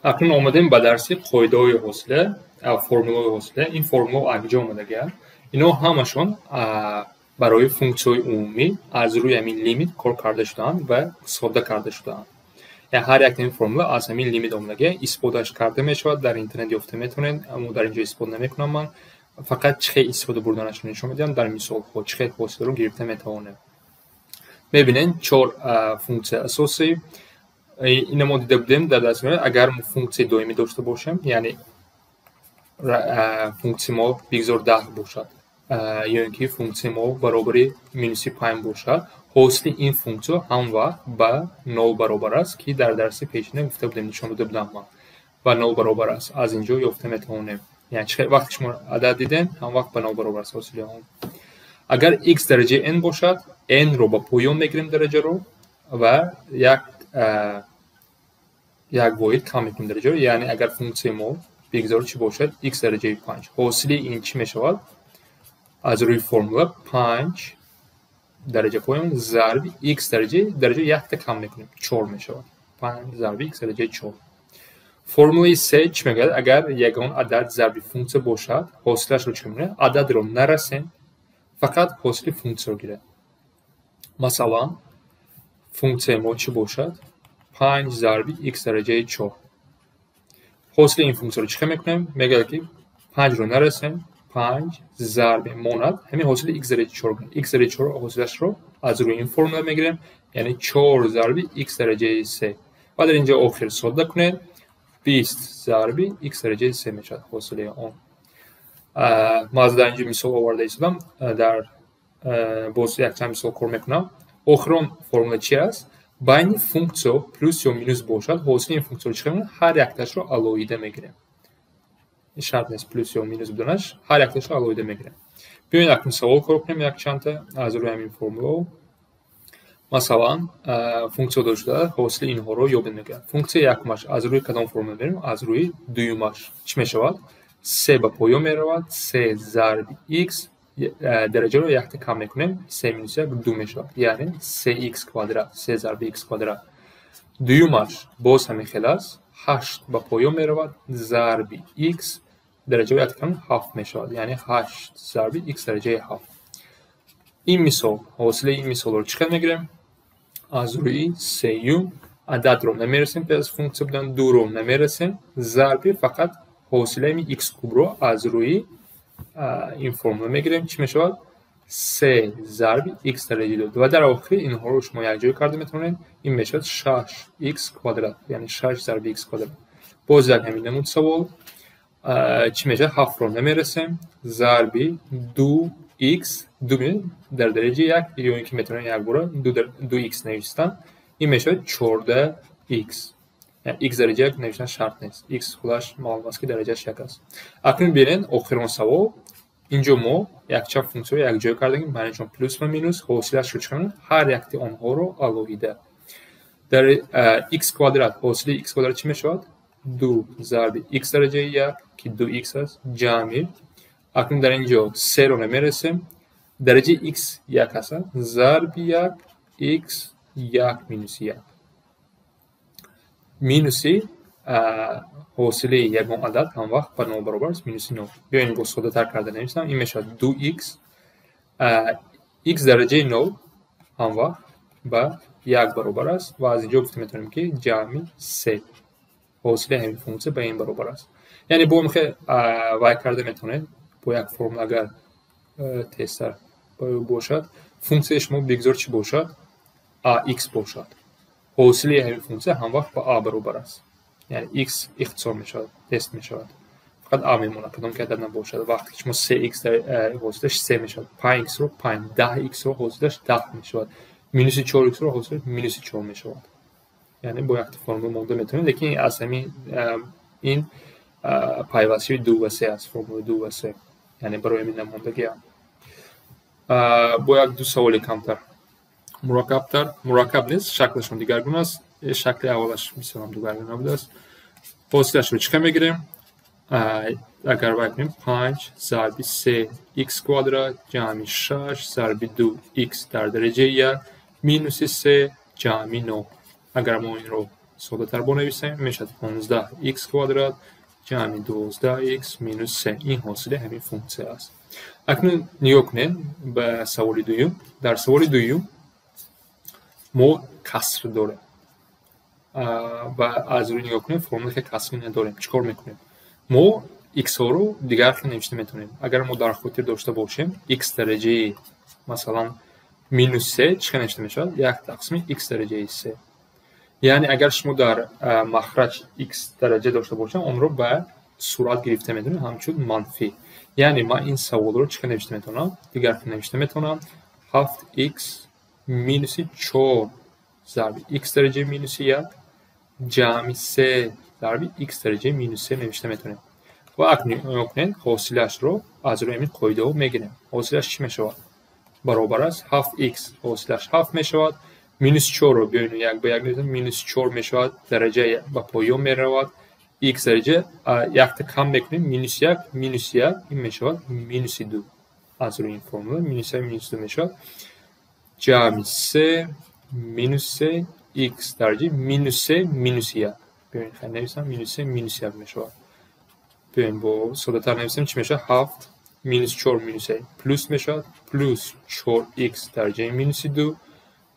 اکنون آمدیم به درس قاعده‌های حوصله، فرمول‌های حوصله. این فرمول از کجا اومده؟ اینا همشون برای فونکسیون عمومی از روی همین لیمیت کار کرده شدن و ساده کرده شدن. یعنی هر یک این فرمول از همین لیمیت اومده، استفادهش کرده میشود. در اینترنت یافته میتونید، اما در اینجا استفاده نمیکنم. من فقط چه استفاده بردنش نشون میدم. در مثال خود چه حوصله رو گرفته میتونه. ببینید 4 فونکسی اساسی این ما دیده بودیم در درس. اگر فونکسی دائمی داشته باشیم، یعنی فونکسی ما بگذار 10 باشد یا اینکه فونکسی ما برابر مینوس 5 باشد، حاصل این فونکسی هم وقت به 0 برابر است که در درس پیشینه گفته بودیم، نشون داده بودم من. و 0 برابر است. از اینجا یافته میتونیم. یعنی وقتی شما عدد دیدین هم وقت به 0 برابر است حاصل هم. اگر x درجه n باشد، n رو با پایان میگیریم درجه رو و یک واحد کم میکنیم درجه رو. یعنی اگر فونکسی ما بگذار چی باشد، x درجه 5، حاصل این چی میشود؟ از روی فرمول 5 درجه پایان ضرب x درجه یک تا کم میکنیم، 4 میشود. 5 ضرب x درجه 4. فرمول 3 چی میگه؟ اگر یگان عدد ضرب فونکسی باشد، حاصلش رو چی میگه؟ عدد رو نرسیم، فقط حاصل فونکسی رو گیره. مثلا فونکسی ما چی باشد؟ 5 ضرب x درجه 4. حاصل این فونکسی رو چی میکنیم؟ میگه که 5 رو نرسیم، 5 ضرب ماند همین حاصل x درجه 4 کنیم. x درجه 4 حاصلش رو از روی این فرمول میگیریم، یعنی 4 ضرب x درجه 3. و در اینجا آخر ساده کنید، 20 ضرب x درجه 3 میشود حاصل اون. ما از در اینجا مثال آورده ایستم، در باز یک چند مثال کار میکنم. آخرون فرمول چی است؟ بین فونکسی پلوس یا مینوس باشد، حاصل این فونکسی رو چی کنیم؟ هر یک تاش رو علاوه میگیریم. این شرط نیست پلوس یا مینوس بدونش، هر یک تاش رو علاوه میگیریم. بیاین یک مثال کار کنیم، یک چند تا از روی همین فرمول. مثلا فونکسی داشته حاصل اینها رو یابد میگه. فونکسی یکمش از روی کدام فرمول بریم؟ از روی دویمش چی میشود؟ 3 به پایان میرود، 3 ضرب x درجه رو یک تا کم میکنیم، 3 مینوس 1 2 میشود، یعنی 3x کوادرات. 3 ضرب x کوادرات. دویمش باز همین خیلی است، 8 به پایان میرود، ضرب x درجه رو یک تا کم 7 میشود، یعنی 8 ضرب x درجه 7. این مثال حاصل این مثال رو چقدر میگیریم؟ از روی 3 عدد رو نمیرسیم که از فونکسی بودن، 2 رو نمیرسیم، ضرب فقط حاصل این x کوب رو از روی این فرمول میگیریم. چی میشود؟ 3 ضرب x درجه 2. و در آخر اینها رو شما یک جای کرده میتونید، این میشود 6x کوادرات، یعنی 6 ضرب x کوادرات. باز در همین نمود سوال چی میشه؟ 7 رو نمیرسیم، ضرب 2x 2 در درجه 1 یا اینکه میتونن یک بار 2x نوشتن، این میشه 14x. یعنی x درجه 1 نوشتن شرط نیست، x خودش معلوم است که درجهش 1 است. اکنون ببینید آخرین سوال، اینجا ما یک چند فونکسی رو یک جای کردیم، بینشون پلوس و مینوس، حاصلش رو چکنیم هر یک آنها رو علاوه. در x کوادرات حاصل x کوادرات چی میشود؟ 2 ضرب x درجه 1 که 2x است جمع. اکنون در اینجا 3 رو نمیرسیم، درجه x 1 است، ضرب 1 x 1 مینوس 1. مینوسی حاصله یگان عدد هم وقت به 0 برابر است، مینوس 9. بیاین با ساده تر کرده نویسم، این میشه 2x x درجه 9 هم وقت به 1 برابر است و از اینجا گفته میتونیم که جمع 3 حاصله همین فونکسی به این برابر است. یعنی با میخه وای کرده میتونه با یک فرمول اگر تستر باشد، فونکسی شما بگذار چی باشد؟ x باشد، حاصله همین فونکسی هم وقت با a برابر است، یعنی x اختصار میشود، تست میشود، فقط a میمونه کدام که عدد نباشد. وقتی شما 3x در حاصلش 3 میشود، 5x رو 5، 10x رو حاصلش 10 میشود، مینوس 4x رو حاصلش مینوس 4 میشود. یعنی با یک فرمول مونده میتونید، لیکن از همین این پیوسته 2 و 3 است، فرمول 2 و 3، یعنی برای همین نموندگی هم. با یک دو سوال کمتر مرکب نیست، شکلشون دیگرگون است. شکل اولش مثلا دیگرگون بوده است. حاصلش رو چکه میگیریم؟ اگر باید کنیم 5 ضرب 3 x کوادرات جمع 6 ضرب 2 x در درجه 1 مینوس 3 جمع 9. اگر ما این رو ساده‌تر بنویسیم میشه 15x کوادرات جمع 12x مینوس 3. این حاصل همین فونکسیه است. اکنون نگاه کنیم به سوال دوم. در سوال دوم ما کسر داریم و از روی نگاه کنیم فرمول که کسری نداریم. چیکار میکنیم؟ ما x ها رو دیگر که نوشته میتونیم. اگر ما در خاطر داشته باشیم x درجه مثلا مینوس 3 چیکار نوشته میشه؟ 1 تقسیم x درجه 3. یعنی اگر شما در مخرج x درجه داشته باشیم اون رو به صورت گرفته میتونیم همچون منفی. یعنی ما این سوال رو چیکار نوشته میتونم؟ دیگر که نوشته میتونم 7x مینوس 4 ضرب x درجه مینوس 1 جمع 3 ضرب x درجه مینوس 3 نوشته میتونیم. و اکنون حاصلش رو از روی این قاعده ها میگیریم. حاصلش چی میشود؟ برابر است 7x حاصلش 7 میشود. مینوس 4 رو بیاین یک به یک میذاریم مینوس 4 میشود. درجه به پایان میرود. x درجه یک تا کم میکنیم مینوس 1 مینوس 1 این میشود مینوس 2. از روی این فرمول مینوس 1 مینوس 2 میشود. جمع 3 مینوس 3 x درجه مینوس 3 مینوس 1. بیاین خیلی نویسم مینوس 3 مینوس 1 میشود. بیاین با ساده تر نویسیم چی میشه؟ 7 مینوس 4 مینوس 1 پلوس میشود پلوس 4x درجه مینوس 2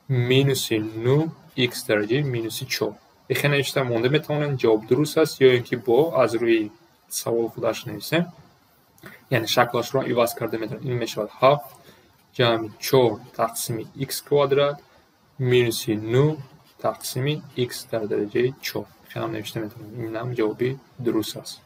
مینوس 9 x درجه مینوس 4. بخیر نوشته مونده میتونن جواب درست است یا اینکه با از روی سوال خودش نویسیم یعنی شکلش رو عوض کرده میتونن. این میشود 7 جمع 4 تقسیم x کوادرات مینوس 9 تقسیم x در درجه 4. بخیر نوشته میتونن این هم جوابی درست است.